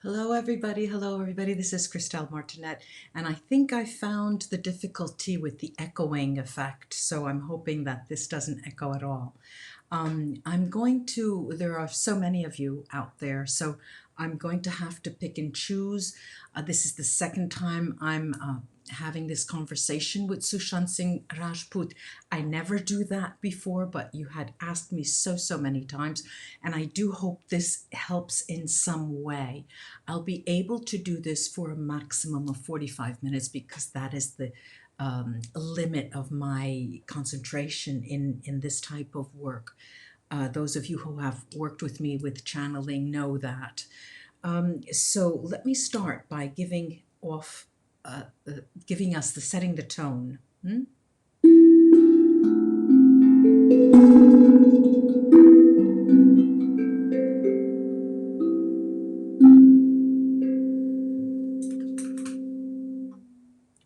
Hello, everybody. Hello, everybody. This is Christelle Martinette, and I think I found the difficulty with the echoing effect, so I'm hoping that this doesn't echo at all. There are so many of you out there, so I'm going to have to pick and choose. This is the second time I'm having this conversation with SUSHANT Singh Rajput. I never do that before, but you had asked me so many times, and I do hope this helps in some way. I'll be able to do this for a maximum of 45 minutes because that is the limit of my concentration in this type of work. Those of you who have worked with me with channeling know that. So let me start by giving us the setting the tone.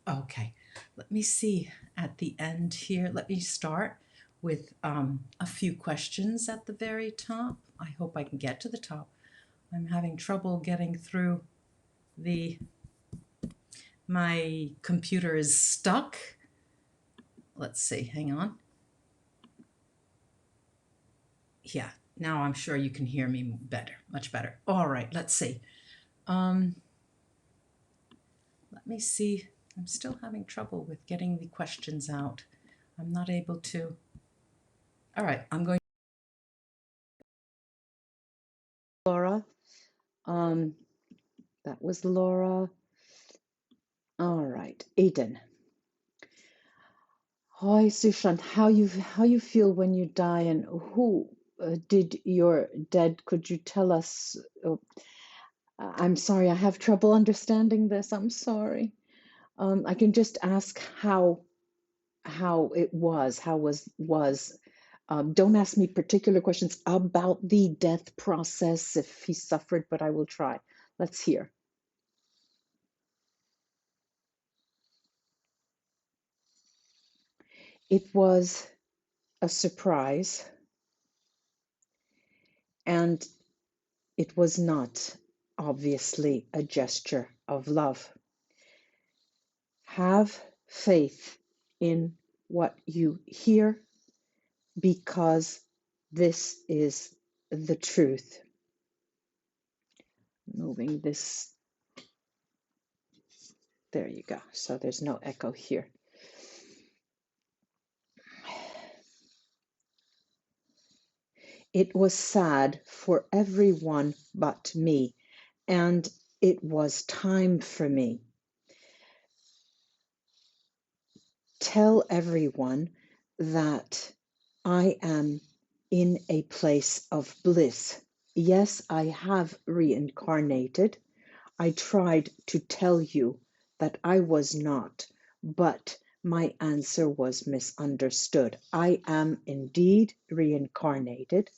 Okay, let me see at the end here. Let me start with a few questions at the very top. I hope I can get to the top. I'm having trouble getting through my computer is stuck. Let's see, hang on. Yeah, now I'm sure you can hear me better, much better. All right, let's see. Let me see. I'm still having trouble with getting the questions out. I'm not able to. All right, I'm going. Laura. That was Laura. All right, Aiden. Hi, Sushant. How you feel when you die, and who did your dead? Could you tell us? I'm sorry, I have trouble understanding this. I'm sorry. I can just ask how it was. How was. Don't ask me particular questions about the death process if he suffered, but I will try. Let's hear. It was a surprise, and it was not obviously a gesture of love. Have faith in what you hear because this is the truth. Moving this, there you go. So there's no echo here. It was sad for everyone but me, and it was time for me. Tell everyone that I am in a place of bliss. Yes, I have reincarnated. I tried to tell you that I was not, but my answer was misunderstood. I am indeed reincarnated.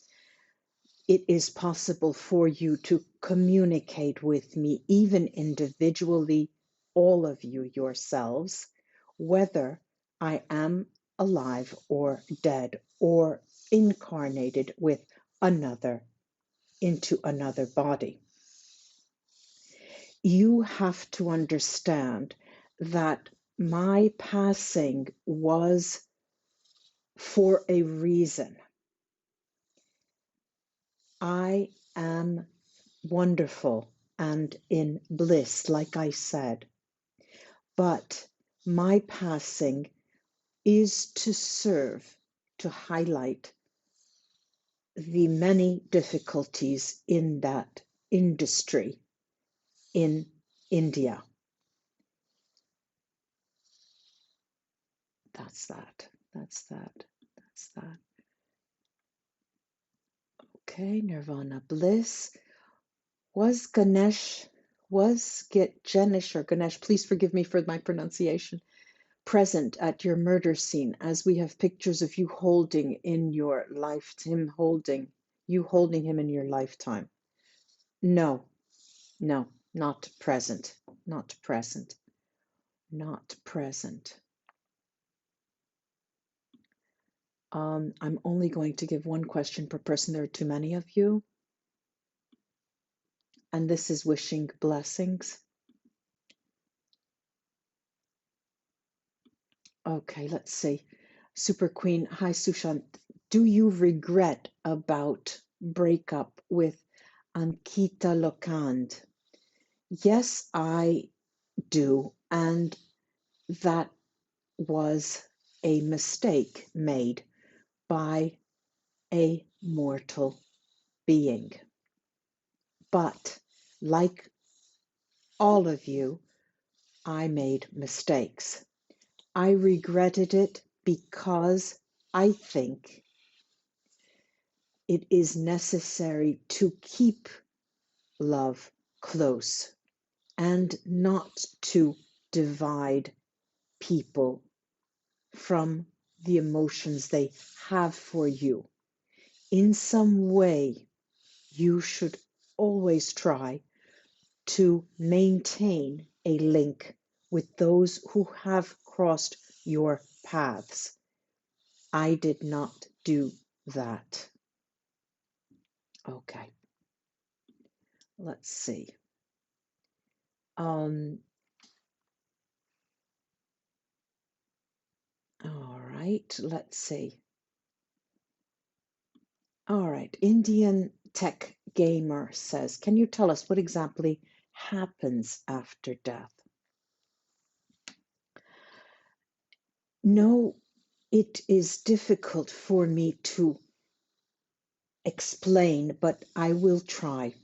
It is possible for you to communicate with me, even individually, all of you yourselves, whether I am alive or dead or incarnated with another into another body. You have to understand that my passing was for a reason. I am wonderful and in bliss, like I said, but my passing is to serve to highlight the many difficulties in that industry in India. That's that. Okay, Nirvana Bliss. Was Ganesh, or Ganesh, please forgive me for my pronunciation, present at your murder scene, as we have pictures of you holding in your life, you holding him in your lifetime? No, not present, not present. I'm only going to give one question per person. There are too many of you. And this is wishing blessings. Okay, let's see. Super Queen, hi Sushant. Do you regret about breakup with Ankita Lokand? Yes, I do. And that was a mistake made by a mortal being. But like all of you, I made mistakes. I regretted it because I think it is necessary to keep love close and not to divide people from the emotions they have for you. In some way, you should always try to maintain a link with those who have crossed your paths. I did not do that. Okay, let's see. All right, let's see. All right, Indian Tech Gamer says, can you tell us what exactly happens after death? No, it is difficult for me to explain, but I will try.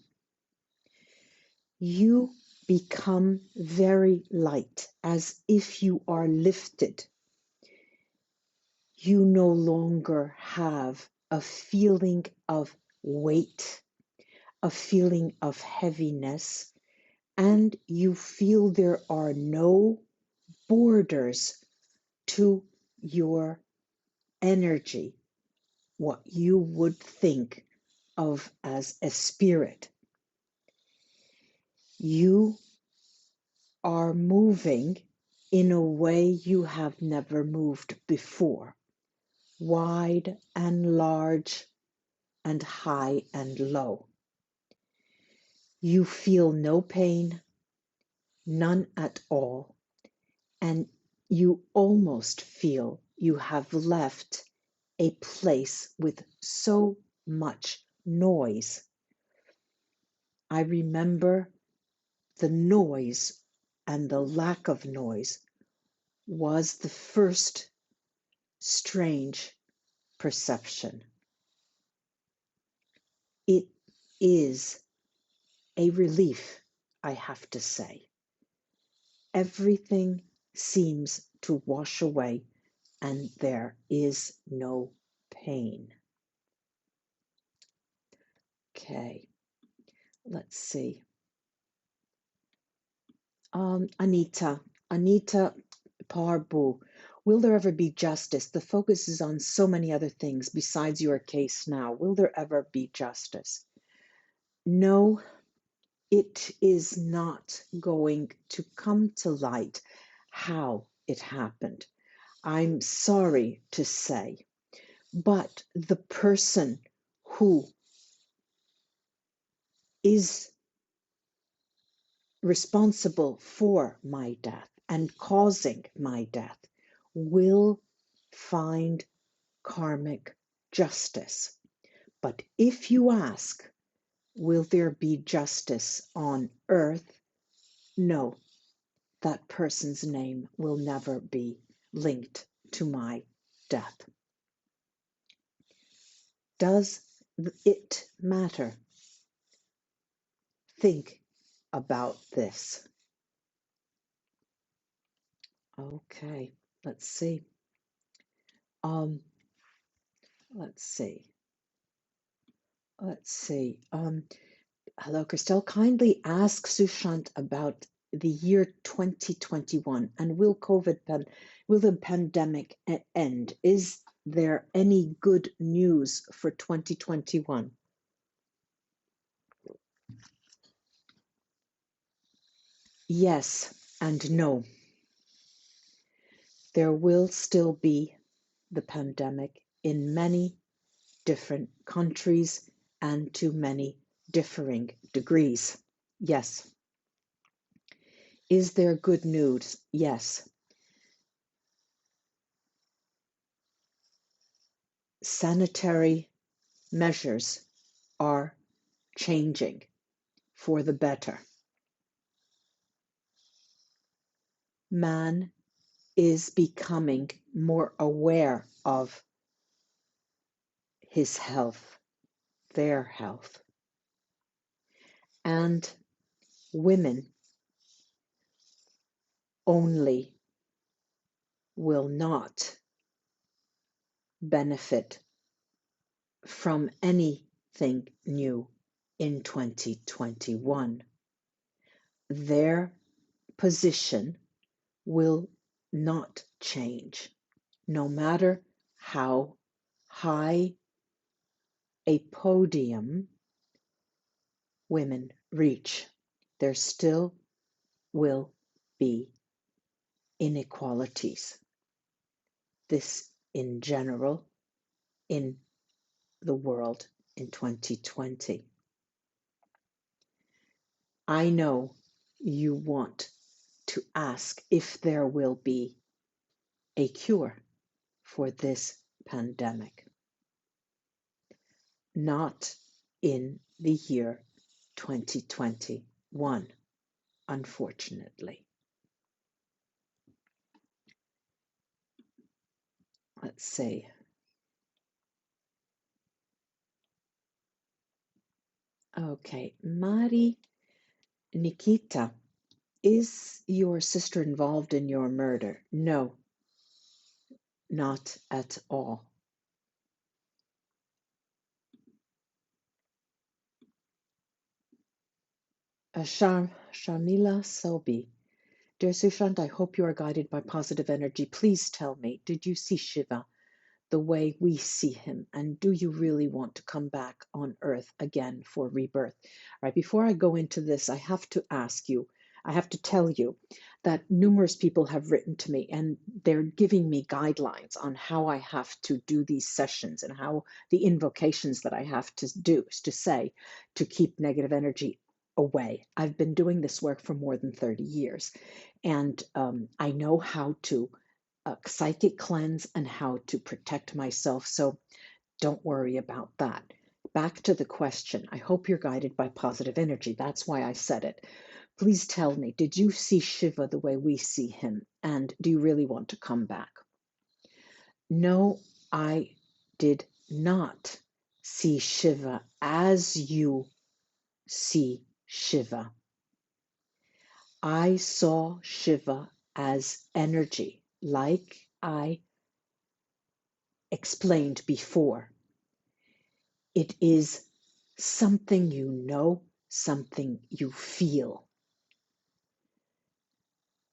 You become very light, as if you are lifted. You no longer have a feeling of weight, a feeling of heaviness, and you feel there are no borders to your energy, what you would think of as a spirit. You are moving in a way you have never moved before, wide and large and high and low. You feel no pain, none at all, and you almost feel you have left a place with so much noise. I remember the noise and the lack of noise was the first strange perception. It is a relief, I have to say. Everything seems to wash away and there is no pain. Okay, let's see. Anita Parbu, will there ever be justice? The focus is on so many other things besides your case now. Will there ever be justice? No, it is not going to come to light how it happened. I'm sorry to say, but the person who is responsible for my death and causing my death will find karmic justice. But if you ask, will there be justice on earth? No, that person's name will never be linked to my death. Does it matter? Think about this. Okay, let's see. Um, let's see. Let's see. Hello, Christelle. Kindly ask Sushant about the year 2021 and will the pandemic end? Is there any good news for 2021? Yes and no. There will still be the pandemic in many different countries and to many differing degrees. Yes. Is there good news? Yes. Sanitary measures are changing for the better. Man is becoming more aware of his health, their health. And women only will not benefit from anything new in 2021. Their position will not change, no matter how high a podium women reach. There still will be inequalities. This in general in the world in 2020. I know you want to ask if there will be a cure for this pandemic. Not in the year 2021, unfortunately. Let's see. Okay, Mari Nikita, is your sister involved in your murder? No, not at all. Sharmila Selby, dear Sushant, I hope you are guided by positive energy. Please tell me, did you see Shiva the way we see him? And do you really want to come back on earth again for rebirth? All right, before I go into this, I have to ask you, I have to tell you that numerous people have written to me and they're giving me guidelines on how I have to do these sessions and how the invocations that I have to do, to say, to keep negative energy away. I've been doing this work for more than 30 years, and I know how to psychic cleanse and how to protect myself. So don't worry about that. Back to the question. I hope you're guided by positive energy. That's why I said it. Please tell me, did you see Shiva the way we see him? And do you really want to come back? No, I did not see Shiva as you see Shiva. I saw Shiva as energy, like I explained before. It is something you know, something you feel.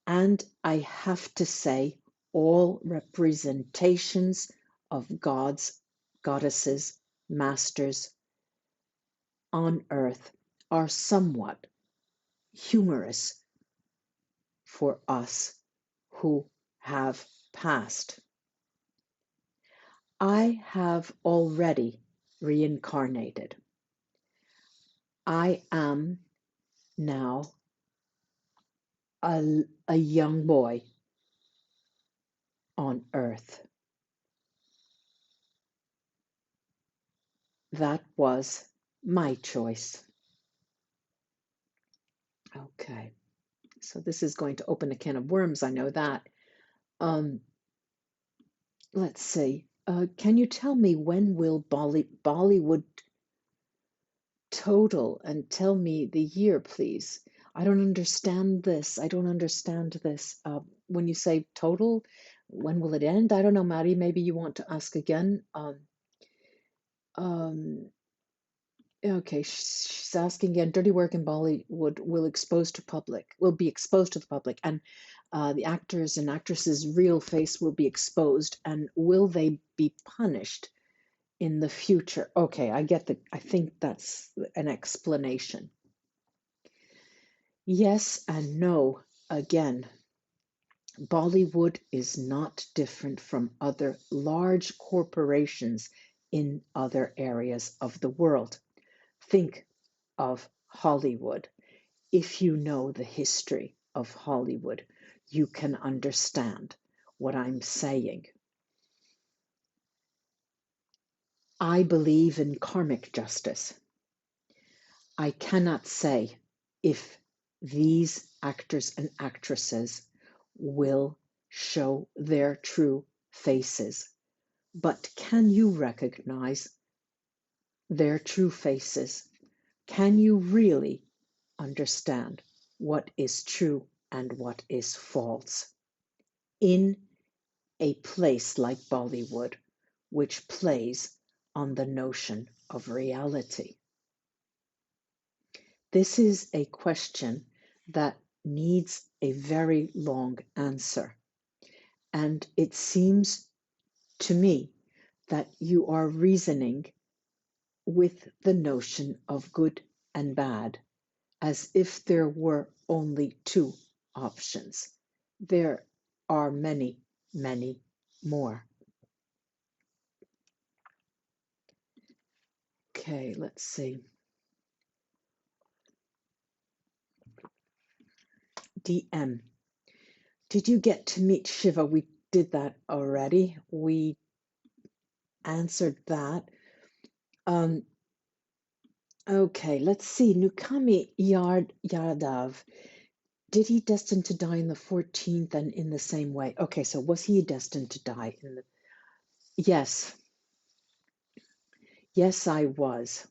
And I have to say, all representations of gods, goddesses, masters on earth are somewhat humorous for us who have passed. I have already reincarnated. I am now a young boy on earth. That was my choice. Okay, so this is going to open a can of worms, I know that. Um, let's see. Can you tell me when will Bollywood total, and tell me the year, please? I don't understand this. I don't understand this. When you say total, when will it end? I don't know, Maddie. Maybe you want to ask again. Um, okay, she's asking again. Dirty work in Bollywood will be exposed to the public, and the actors and actresses' real face will be exposed. And will they be punished in the future? Okay, I think that's an explanation. Yes and no. Again, Bollywood is not different from other large corporations in other areas of the world. Think of Hollywood. if you know the history of Hollywood, you can understand what I'm saying. I believe in karmic justice. I cannot say if these actors and actresses will show their true faces, but can you recognize their true faces? Can you really understand what is true and what is false in a place like Bollywood, which plays on the notion of reality? This is a question that needs a very long answer. And it seems to me that you are reasoning with the notion of good and bad as if there were only two options. There are many, many more. Okay, let's see. DM. Did you get to meet Shiva? We did that already. We answered that. Okay, let's see. Nukami Yadav. Did he destined to die in the 14th and in the same way? Okay, so was he destined to die in the... Yes. Yes, I was.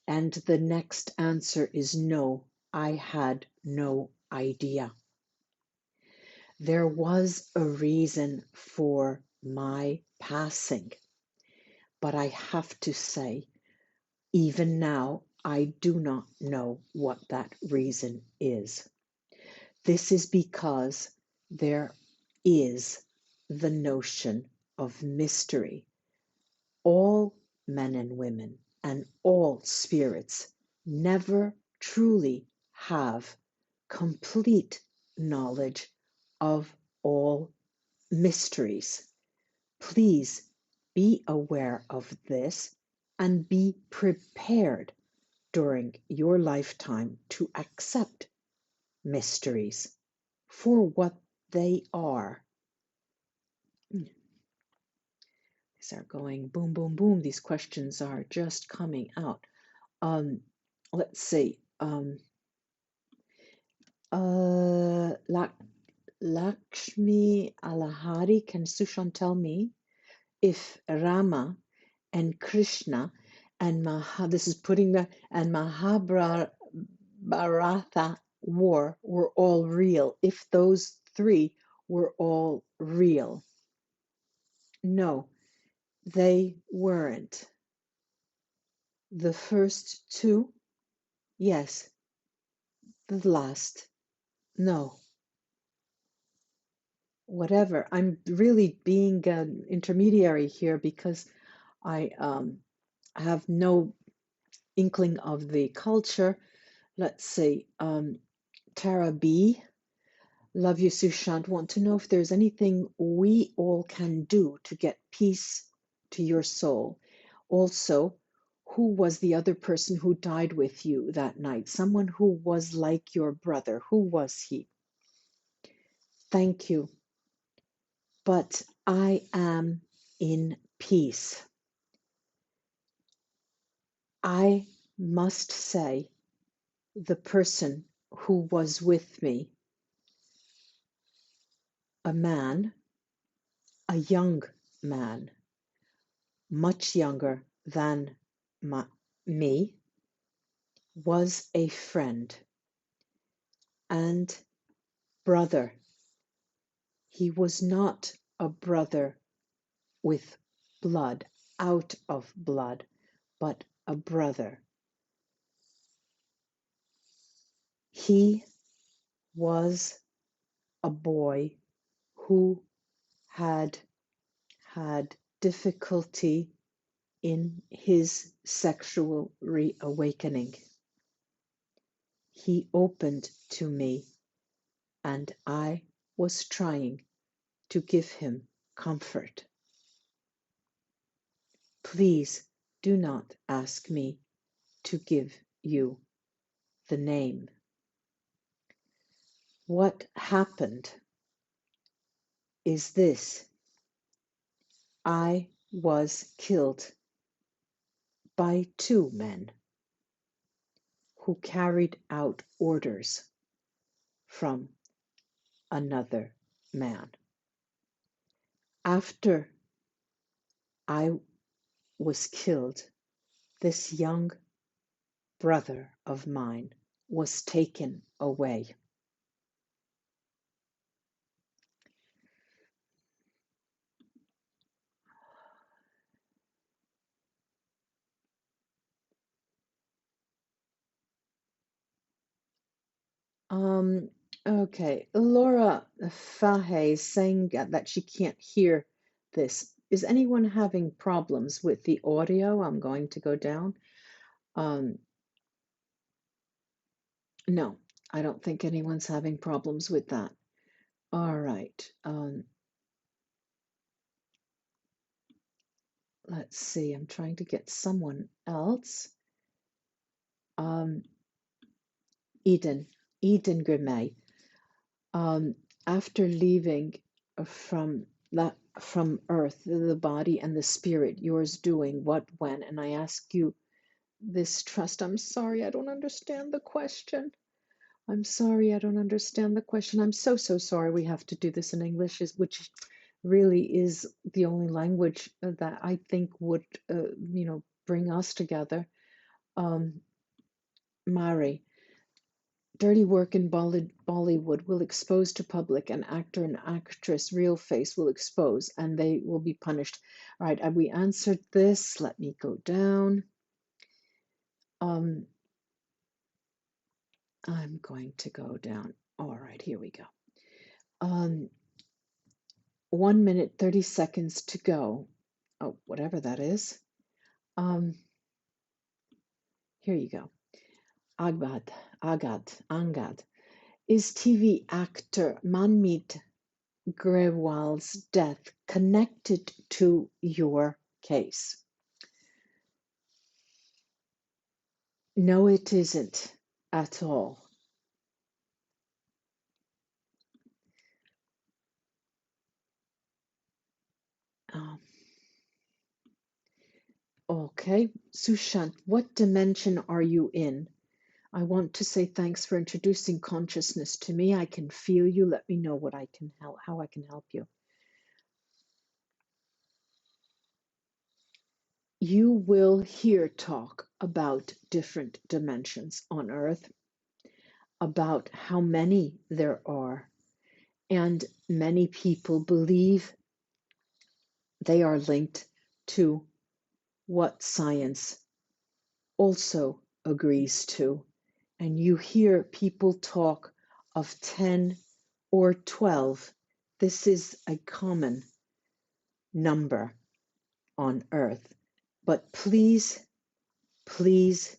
And the next answer is no, I had no idea. There was a reason for my passing, but I have to say, even now, I do not know what that reason is. This is because there is the notion of mystery. All men and women and all spirits never truly have complete knowledge of all mysteries. Please be aware of this and be prepared during your lifetime to accept mysteries for what they are. These are going boom, boom, boom. These questions are just coming out. Let's see. Lakshmi Alahari, can Sushant tell me if Rama and Krishna and Mahabharata war were all real, if those three were all real? No, they weren't. The first two, yes. The last, no. Whatever. I'm really being an intermediary here because I have no inkling of the culture. Let's see. Tara B. Love you, Sushant. Want to know if there's anything we all can do to get peace to your soul. Also, who was the other person who died with you that night? Someone who was like your brother. Who was he? Thank you. But I am in peace. I must say, the person who was with me, a man, a young man, much younger than me, was a friend and brother. He was not a brother with blood, out of blood, but a brother. He was a boy who had difficulty in his sexual reawakening. He opened to me, and I was trying to give him comfort. Please do not ask me to give you the name. What happened is this: I was killed by two men who carried out orders from another man. After I was killed, this young brother of mine was taken away. Um, okay, Laura Fahey is saying that she can't hear this. Is anyone having problems with the audio? I'm going to go down. Um, no, I don't think anyone's having problems with that. All right. Let's see. I'm trying to get someone else. Eden Grimet. After leaving from earth, the body and the spirit, yours doing what, when? And I ask you this trust. I'm sorry, I don't understand the question. I'm sorry, I don't understand the question. I'm so sorry we have to do this in English, which really is the only language that I think would, bring us together. Mari, dirty work in Bollywood will expose to public an actor and actress real face will expose and they will be punished. All right, we answered this. Let me go down. I'm going to go down. All right, here we go. 1 minute, 30 seconds to go. Oh, whatever that is. Here you go. Angad. Is TV actor Manmeet Grewal's death connected to your case? No, it isn't at all. Okay, Sushant, what dimension are you in? I want to say thanks for introducing consciousness to me. I can feel you. Let me know what I can help, how I can help you. You will hear talk about different dimensions on Earth, about how many there are, and many people believe they are linked to what science also agrees to. And you hear people talk of 10 or 12. This is a common number on Earth. But please, please,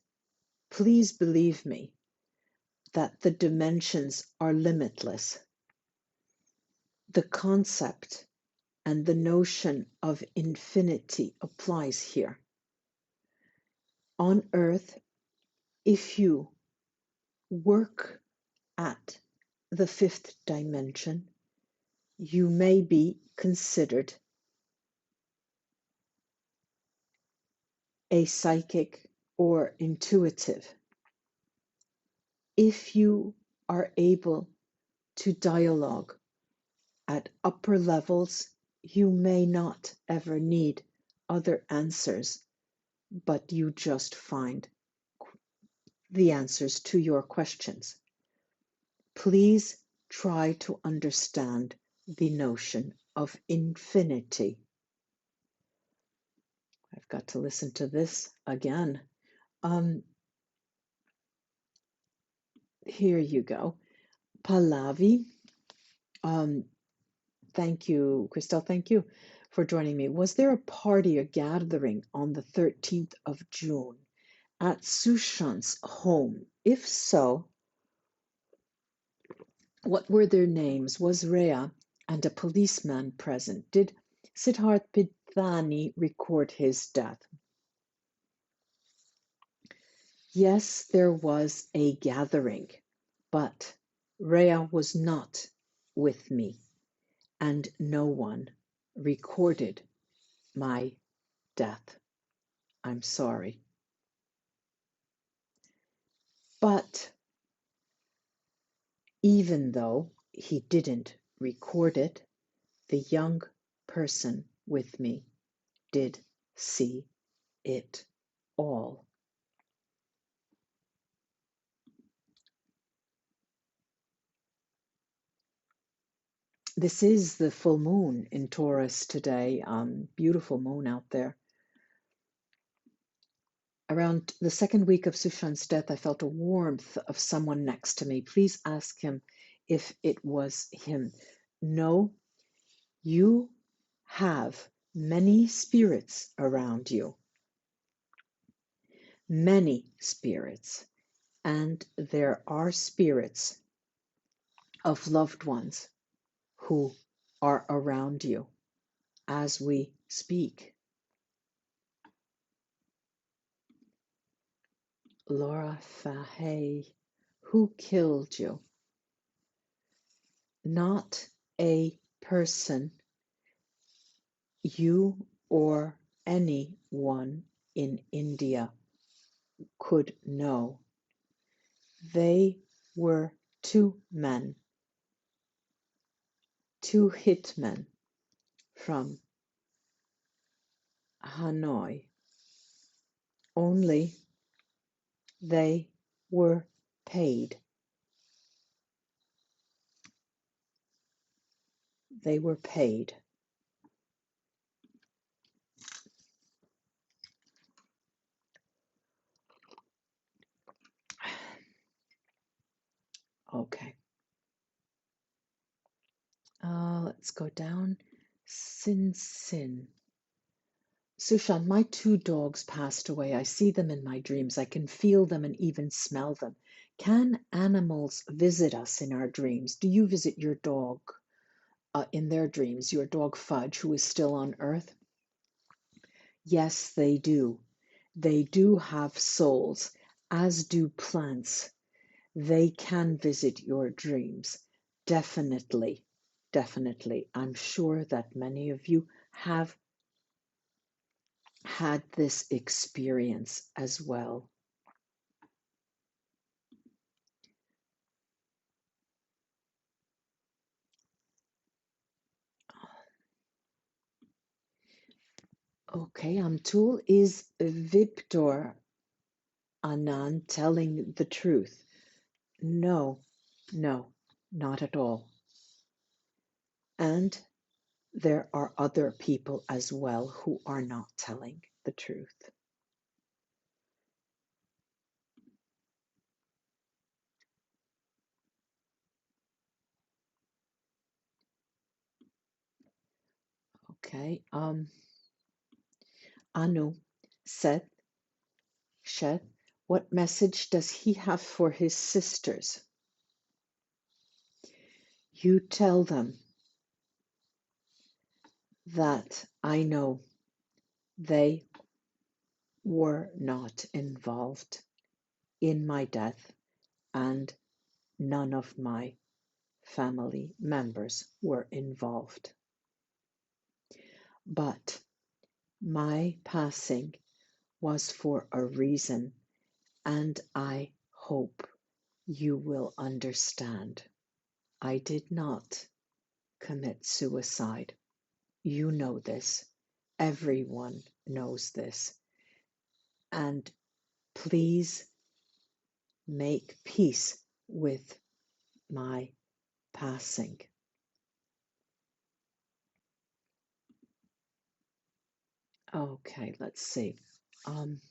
please believe me that the dimensions are limitless. The concept and the notion of infinity applies here. On Earth, if you work at the fifth dimension, you may be considered a psychic or intuitive. If you are able to dialogue at upper levels, you may not ever need other answers, but you just find the answers to your questions. Please try to understand the notion of infinity. I've got to listen to this again. Here you go. Pallavi, thank you, Christelle, thank you for joining me. Was there a party or gathering on the 13th of June at SUSHANT's home? If so, what were their names? Was Rhea and a policeman present? Did Siddharth Pidhani record his death? Yes, there was a gathering, but Rhea was not with me, and no one recorded my death. I'm sorry. But even though he didn't record it, the young person with me did see it all. This is the full moon in Taurus today. Beautiful moon out there. Around the second week of Sushant's death, I felt a warmth of someone next to me. Please ask him if it was him. No, you have many spirits around you. Many spirits. And there are spirits of loved ones who are around you as we speak. Laura Fahey, who killed you? Not a person you or anyone in India could know. They were two men, two hitmen from Hanoi. Only they were paid. They were paid. Okay. Let's go down. Sin. Sushant, my two dogs passed away. I see them in my dreams. I can feel them and even smell them. Can animals visit us in our dreams? Do you visit your dog in their dreams, your dog Fudge, who is still on earth? Yes, they do. They do have souls, as do plants. They can visit your dreams. Definitely, definitely. I'm sure that many of you have had this experience as well. Okay, Amtul, is Victor Anand telling the truth? No, no, not at all. And there are other people as well who are not telling the truth. Okay, Anu, Seth, what message does he have for his sisters? You tell them that I know they were not involved in my death, and none of my family members were involved. But my passing was for a reason, and I hope you will understand. I did not commit suicide. You know this. Everyone knows this. And please make peace with my passing. Okay, let's see. I'm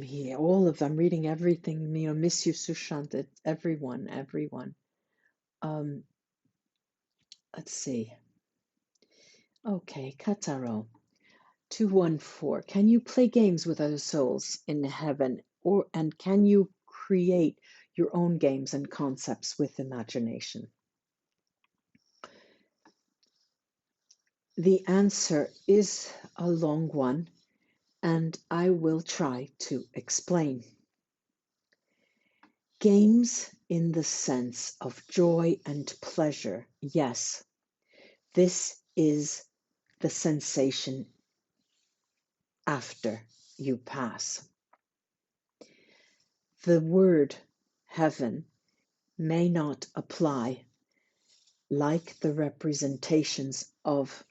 here, all of them, reading everything, miss you, Sushant, everyone. Um, let's see. Okay, Kataro, 214. Can you play games with other souls in heaven, and can you create your own games and concepts with imagination? The answer is a long one, and I will try to explain. Games in the sense of joy and pleasure. Yes, this is the sensation after you pass. The word heaven may not apply like the representations of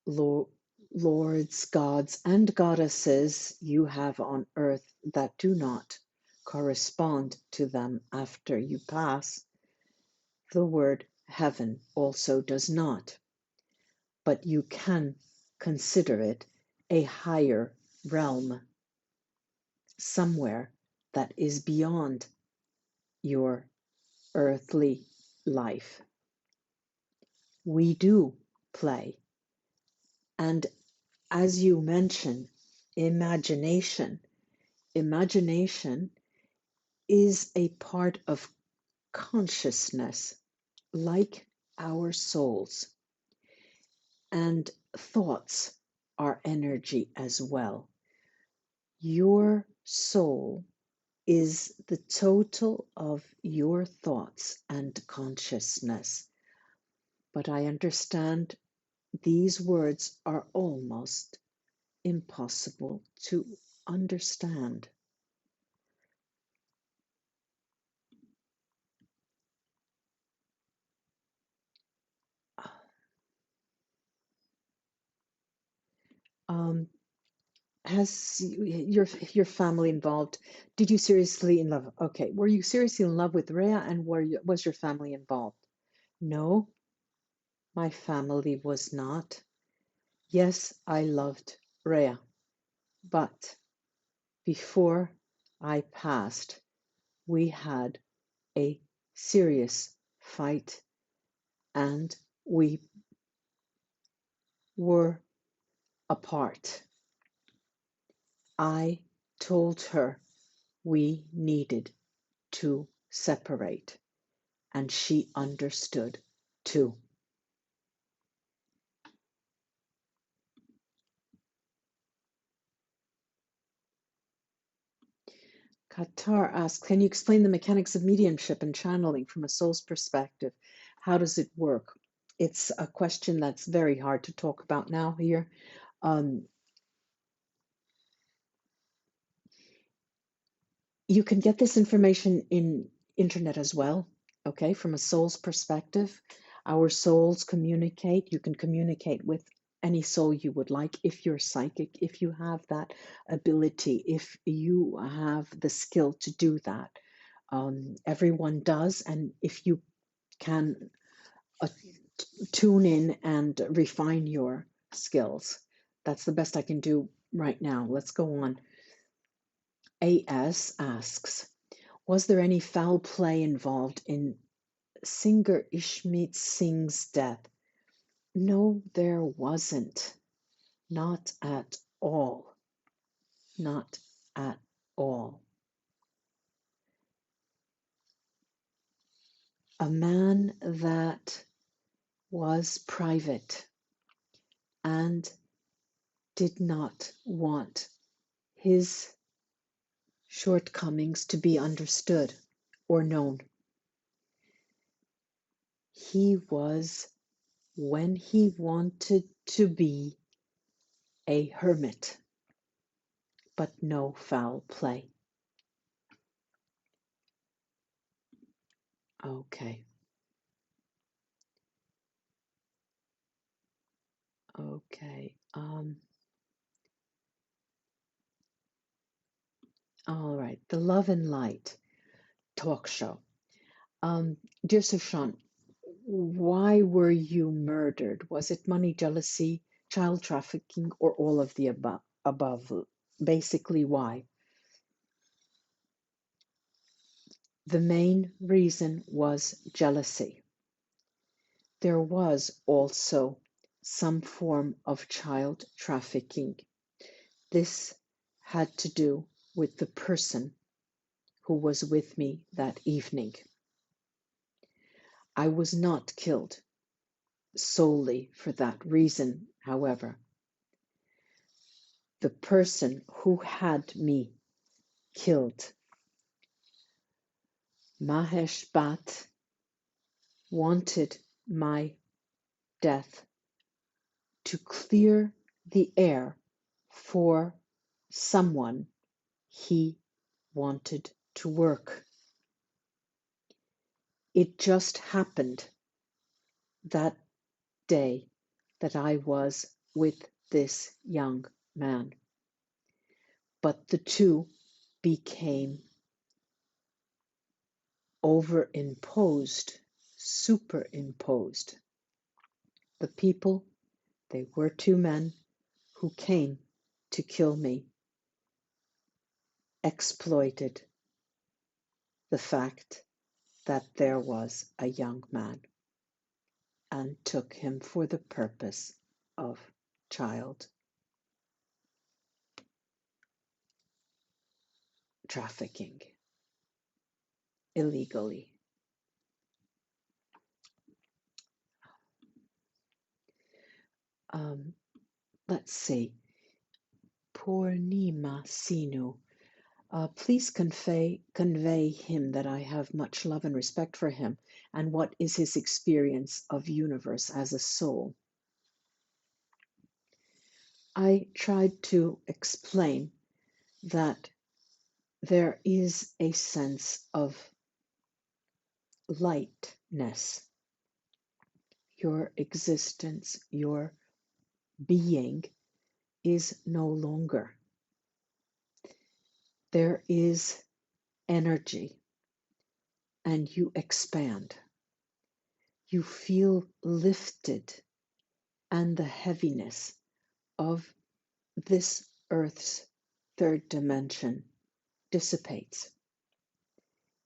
lords, gods, and goddesses you have on earth that do not correspond to them after you pass. The word heaven also does not, but you can consider it a higher realm, somewhere that is beyond your earthly life. We do play. And as you mentioned, imagination. Imagination is a part of consciousness, like our souls. And thoughts are energy as well. Your soul is the total of your thoughts and consciousness. But I understand these words are almost impossible to understand. Um, has your family involved? Did you seriously in love? Okay, were you seriously in love with Rhea, and was your family involved? No, my family was not. Yes, I loved Rhea, but before I passed, we had a serious fight, and we were apart. I told her we needed to separate, and she understood too. Qatar asks, can you explain the mechanics of mediumship and channeling from a soul's perspective? How does it work? It's a question that's very hard to talk about now here. Um, you can get this information in internet as well, okay, from a soul's perspective. Our souls communicate. You can communicate with any soul you would like if you're psychic, if you have that ability, if you have the skill to do that. Everyone does, and if you can uh, tune in and refine your skills, that's the best I can do right now. Let's go on. AS asks, was there any foul play involved in singer Ishmeet Singh's death? No, there wasn't. Not at all. Not at all. A man that was private and did not want his shortcomings to be understood or known. He was, when he wanted to be, a hermit, but no foul play. Okay. Okay. All right. The Love and Light talk show. Dear Sushant, why were you murdered? Was it money, jealousy, child trafficking, or all of the above? Basically, why? The main reason was jealousy. There was also some form of child trafficking. This had to do with the person who was with me that evening. I was not killed solely for that reason, however. The person who had me killed Mahesh Bhatt wanted my death to clear the air for someone he wanted to work. It just happened that day that I was with this young man. But the two became superimposed. The people, they were two men who came to kill me, exploited the fact that there was a young man and took him for the purpose of child trafficking illegally. Let's see. Purnima Sinu. Please convey him that I have much love and respect for him, and what is his experience of universe as a soul. I tried to explain that there is a sense of lightness. Your existence, your being is no longer. There is energy, and you expand. You feel lifted, and the heaviness of this earth's third dimension dissipates.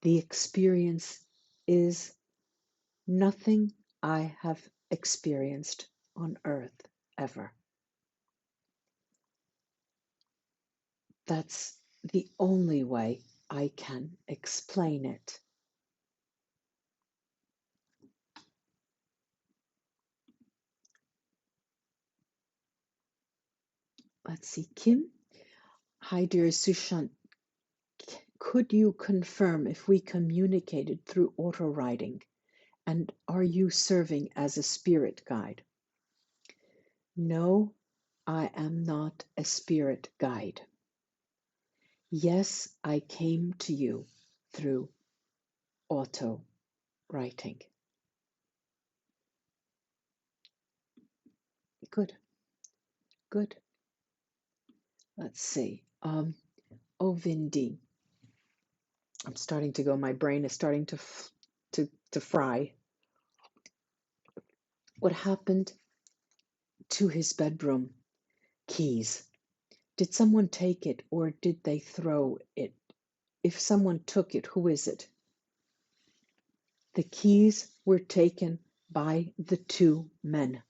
The experience is nothing I have experienced on earth ever. That's the only way I can explain it. Let's see, Kim. Hi, dear Sushant. Could you confirm if we communicated through auto writing? And are you serving as a spirit guide? No, I am not a spirit guide. Yes, I came to you through auto writing. Good, good. Let's see. Oh, Vindi. I'm starting to go. My brain is starting to fry. What happened to his bedroom keys? Did someone take it or did they throw it? If someone took it, who is it? The keys were taken by the two men.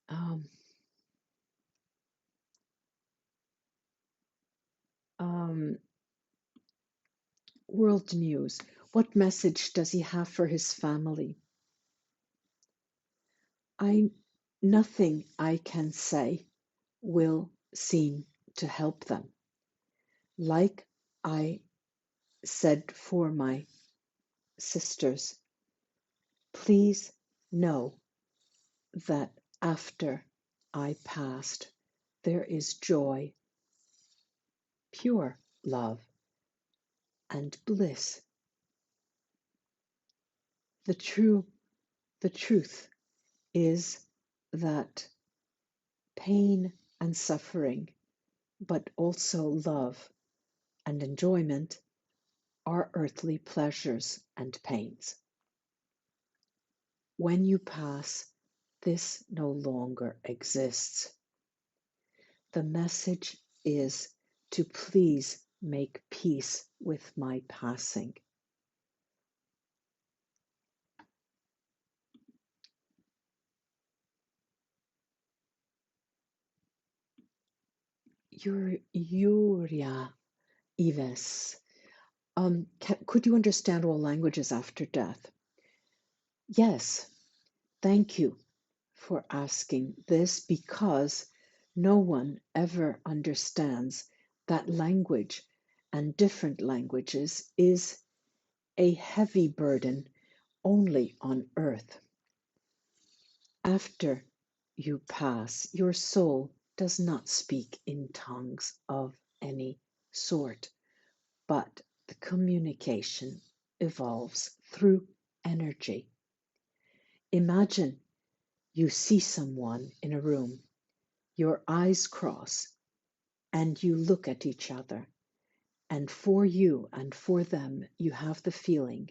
Um, um, World News. What message does he have for his family? Nothing I can say will seem to help them. Like I said for my sisters, please know that after I passed, there is joy, pure love, and bliss. The truth is that pain and suffering, but also love and enjoyment, are earthly pleasures and pains. When you pass, this no longer exists. The message is to please make peace with my passing. Yuria Ives. Could you understand all languages after death? Yes, thank you for asking this because no one ever understands that language and different languages is a heavy burden only on earth. After you pass, your soul does not speak in tongues of any sort, but the communication evolves through energy. Imagine you see someone in a room, your eyes cross, and you look at each other. And for you and for them, you have the feeling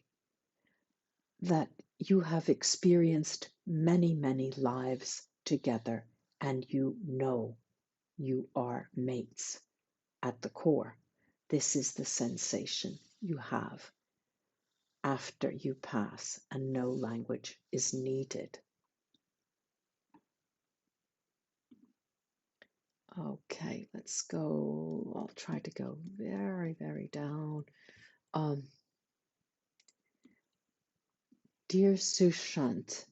that you have experienced many, many lives together, and you are mates at the core. This is the sensation you have after you pass, and no language is needed. Okay, let's go. I'll try to go very, very down. Dear Sushant,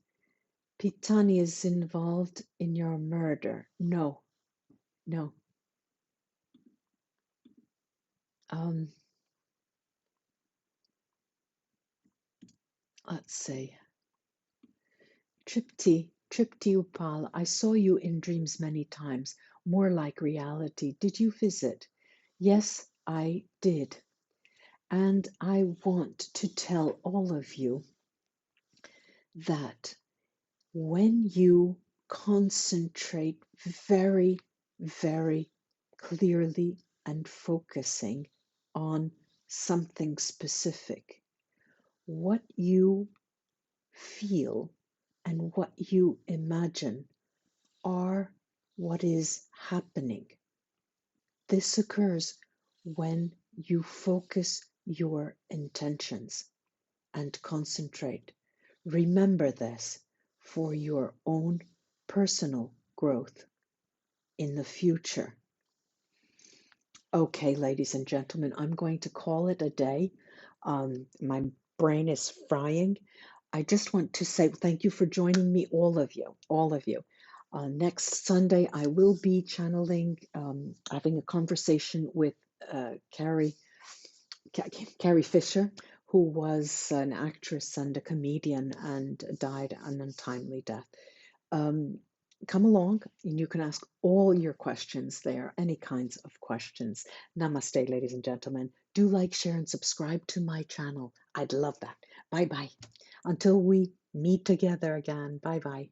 Pitani is involved in your murder. No, no. Um, let's see. Tripti Upal, I saw you in dreams many times, more like reality. Did you visit? Yes, I did. And I want to tell all of you that when you concentrate very, very clearly and focusing on something specific, what you feel and what you imagine are what is happening. This occurs when you focus your intentions and concentrate. Remember this for your own personal growth in the future. Okay, ladies and gentlemen, I'm going to call it a day. My brain is frying. I just want to say thank you for joining me, all of you, all of you. Next Sunday, I will be channeling, having a conversation with Carrie Fisher, who was an actress and a comedian and died an untimely death. Um, Come along and you can ask all your questions there, any kinds of questions. Namaste, ladies and gentlemen. Do like, share, and subscribe to my channel. I'd love that. Bye bye. Until we meet together again. Bye bye.